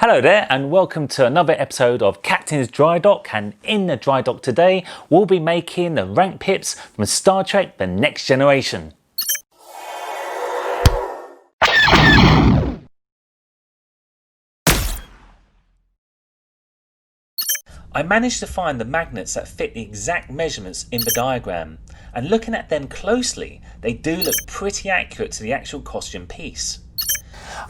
Hello there and welcome to another episode of Captain's Dry Dock, and in the dry dock today we'll be making the rank pips from Star Trek The Next Generation. I managed to find the magnets that fit the exact measurements in the diagram, and looking at them closely they do look pretty accurate to the actual costume piece.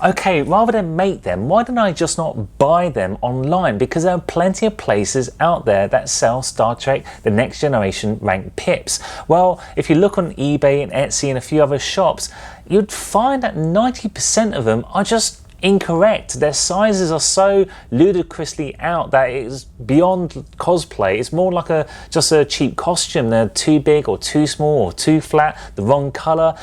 Okay, rather than make them, why don't I just not buy them online? Because there are plenty of places out there that sell Star Trek The Next Generation ranked pips. Well, if you look on eBay and Etsy and a few other shops, you'd find that 90% of them are just incorrect. Their sizes are so ludicrously out that it's beyond cosplay. It's more like just a cheap costume. They're too big or too small or too flat, the wrong color.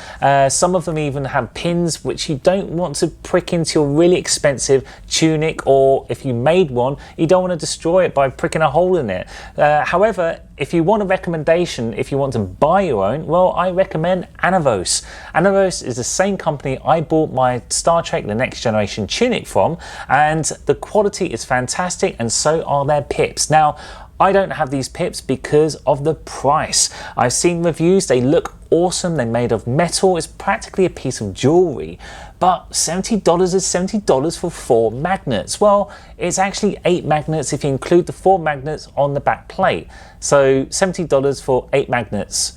Some of them even have pins which you don't want to prick into your really expensive tunic, or if you made one you don't want to destroy it by pricking a hole in it. However, if you want a recommendation, if you want to buy your own, well, I recommend Anavos. Anavos is the same company I bought my Star Trek The Next Generation tunic from, and the quality is fantastic and so are their pips. Now, I don't have these pips because of the price. I've seen reviews, they look awesome, they're made of metal, it's practically a piece of jewelry. But $70 is $70 for 4 magnets. Well, it's actually 8 magnets if you include the 4 magnets on the back plate. So $70 for 8 magnets.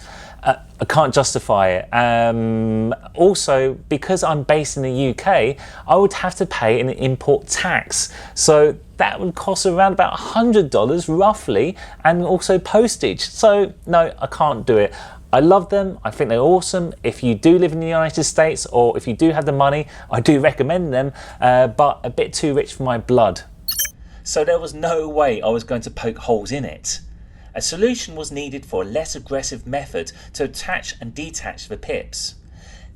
I can't justify it. Also, because I'm based in the UK, I would have to pay an import tax. So that would cost around about $100 roughly, and also postage. So no, I can't do it. I love them, I think they're awesome. If you do live in the United States, or if you do have the money, I do recommend them, but a bit too rich for my blood. So there was no way I was going to poke holes in it. A solution was needed for a less aggressive method to attach and detach the pips.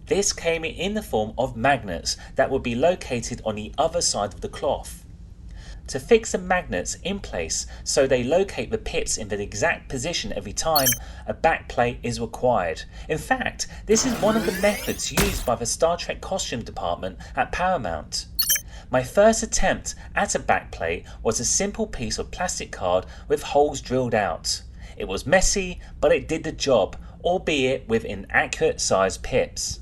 This came in the form of magnets that would be located on the other side of the cloth. To fix the magnets in place so they locate the pips in the exact position every time, a backplate is required. In fact, this is one of the methods used by the Star Trek costume department at Paramount. My first attempt at a backplate was a simple piece of plastic card with holes drilled out. It was messy, but it did the job, albeit with inaccurate sized pips.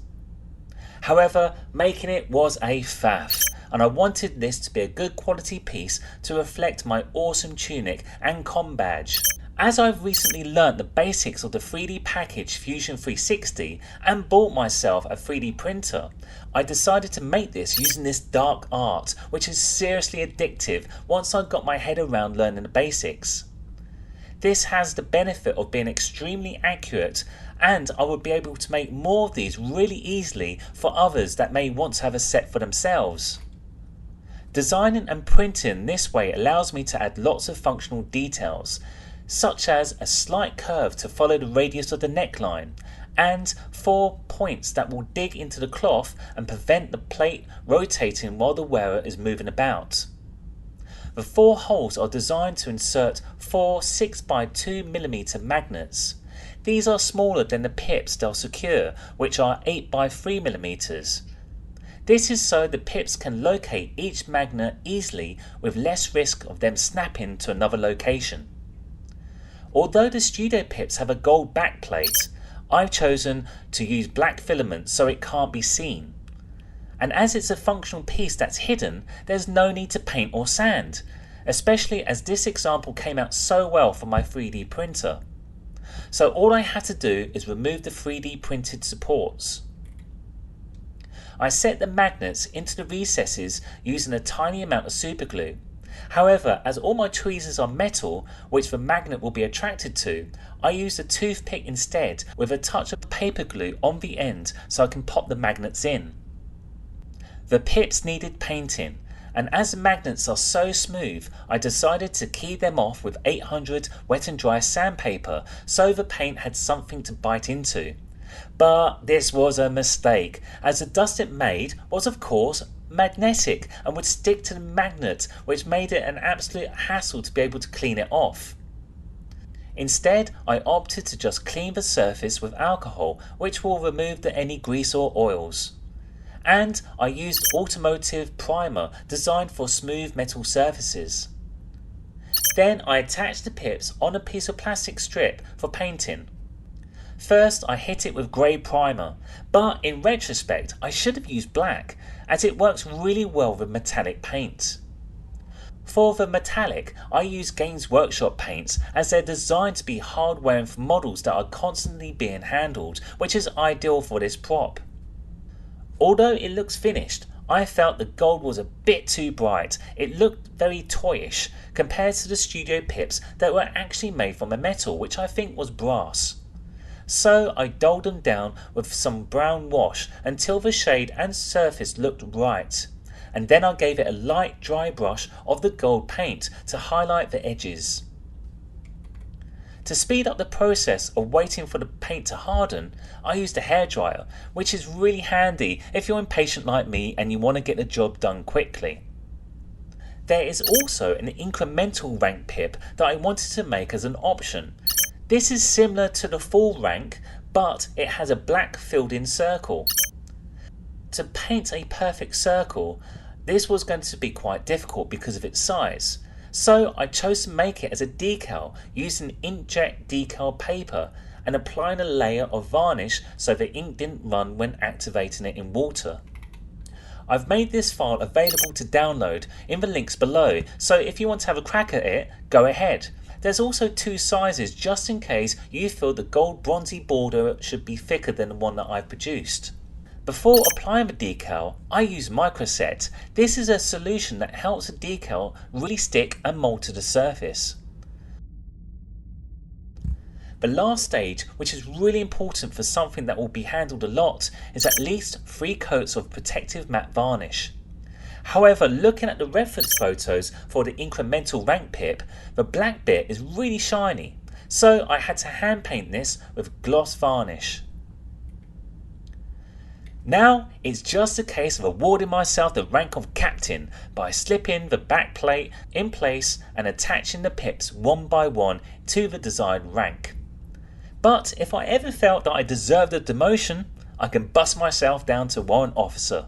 However, making it was a faff, and I wanted this to be a good quality piece to reflect my awesome tunic and comm badge. As I've recently learnt the basics of the 3D package Fusion 360 and bought myself a 3D printer, I decided to make this using this dark art, which is seriously addictive once I got my head around learning the basics. This has the benefit of being extremely accurate, and I would be able to make more of these really easily for others that may want to have a set for themselves. Designing and printing this way allows me to add lots of functional details, such as a slight curve to follow the radius of the neckline, and 4 points that will dig into the cloth and prevent the plate rotating while the wearer is moving about. The 4 holes are designed to insert 4 6x2mm magnets. These are smaller than the pips they'll secure, which are 8x3mm. This is so the pips can locate each magnet easily with less risk of them snapping to another location. Although the studio pips have a gold backplate, I've chosen to use black filament so it can't be seen. And as it's a functional piece that's hidden, there's no need to paint or sand, especially as this example came out so well for my 3D printer. So all I had to do is remove the 3D printed supports. I set the magnets into the recesses using a tiny amount of superglue. However, as all my tweezers are metal, which the magnet will be attracted to, I used a toothpick instead with a touch of paper glue on the end so I can pop the magnets in. The pips needed painting, and as the magnets are so smooth, I decided to key them off with 800 wet and dry sandpaper so the paint had something to bite into. But this was a mistake, as the dust it made was of course magnetic and would stick to the magnet, which made it an absolute hassle to be able to clean it off. Instead, I opted to just clean the surface with alcohol, which will remove any grease or oils. and I used automotive primer designed for smooth metal surfaces. Then I attached the pips on a piece of plastic strip for painting. First I hit it with grey primer, but in retrospect I should have used black, as it works really well with metallic paint. For the metallic, I use Games Workshop paints as they're designed to be hard wearing for models that are constantly being handled, which is ideal for this prop. Although it looks finished, I felt the gold was a bit too bright. It looked very toyish compared to the studio pips that were actually made from a metal, which I think was brass. So I dulled them down with some brown wash until the shade and surface looked right, and then I gave it a light dry brush of the gold paint to highlight the edges. To speed up the process of waiting for the paint to harden, I used a hairdryer, which is really handy if you're impatient like me and you want to get the job done quickly. There is also an incremental rank pip that I wanted to make as an option. This is similar to the full rank, but it has a black filled in circle. To paint a perfect circle, this was going to be quite difficult because of its size, so I chose to make it as a decal using inkjet decal paper and applying a layer of varnish so the ink didn't run when activating it in water. I've made this file available to download in the links below, so if you want to have a crack at it, go ahead. There's also 2 sizes just in case you feel the gold bronzy border should be thicker than the one that I've produced. Before applying the decal, I use microset. This is a solution that helps the decal really stick and mold to the surface. The last stage, which is really important for something that will be handled a lot, is at least 3 coats of protective matte varnish. However, looking at the reference photos for the incremental rank pip, the black bit is really shiny, so I had to hand paint this with gloss varnish. Now it's just a case of awarding myself the rank of captain by slipping the back plate in place and attaching the pips one by one to the desired rank. But if I ever felt that I deserved a demotion, I can bust myself down to warrant officer.